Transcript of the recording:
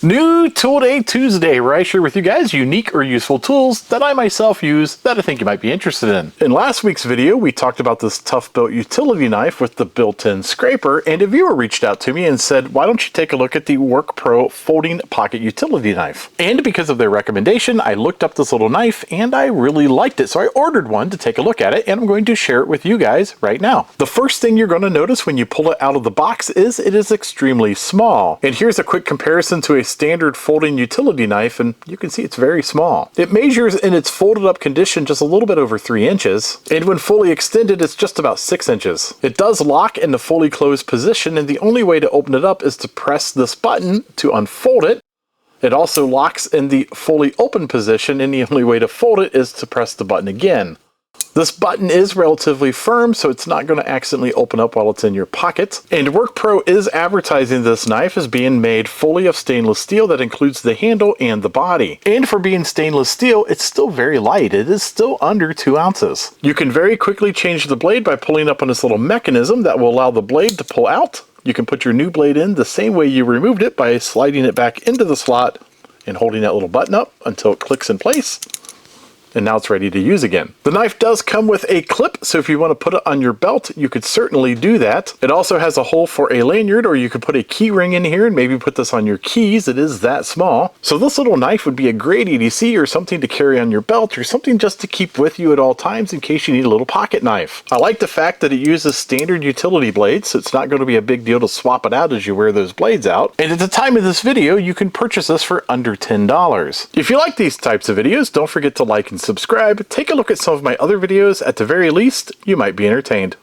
New Tool Day Tuesday, where I share with you guys unique or useful tools that I myself use that I think you might be interested in. In last week's video, we talked about this tough-built utility knife with the built-in scraper, and a viewer reached out to me and said, why don't you take a look at the WORKPRO Folding Pocket Utility Knife? And because of their recommendation, I looked up this little knife and I really liked it, so I ordered one to take a look at it, and I'm going to share it with you guys right now. The first thing you're going to notice when you pull it out of the box is it is extremely small. And here's a quick comparison to a standard folding utility knife, and you can see it's very small. It measures in its folded up condition just a little bit over 3 inches, and when fully extended it's just about 6 inches. It does lock in the fully closed position, and the only way to open it up is to press this button to unfold it. It also locks in the fully open position, and the only way to fold it is to press the button again. This button is relatively firm, so it's not going to accidentally open up while it's in your pocket. And WORKPRO is advertising this knife as being made fully of stainless steel that includes the handle and the body. And for being stainless steel, it's still very light. It is still under 2 ounces. You can very quickly change the blade by pulling up on this little mechanism that will allow the blade to pull out. You can put your new blade in the same way you removed it by sliding it back into the slot and holding that little button up until it clicks in place. And now it's ready to use again. The knife does come with a clip, so if you want to put it on your belt, you could certainly do that. It also has a hole for a lanyard, or you could put a key ring in here and maybe put this on your keys. It is that small. So this little knife would be a great EDC or something to carry on your belt, or something just to keep with you at all times in case you need a little pocket knife. I like the fact that it uses standard utility blades, so it's not going to be a big deal to swap it out as you wear those blades out. And at the time of this video, you can purchase this for under $10. If you like these types of videos, don't forget to like and subscribe. Take a look at some of my other videos. At the very least, you might be entertained.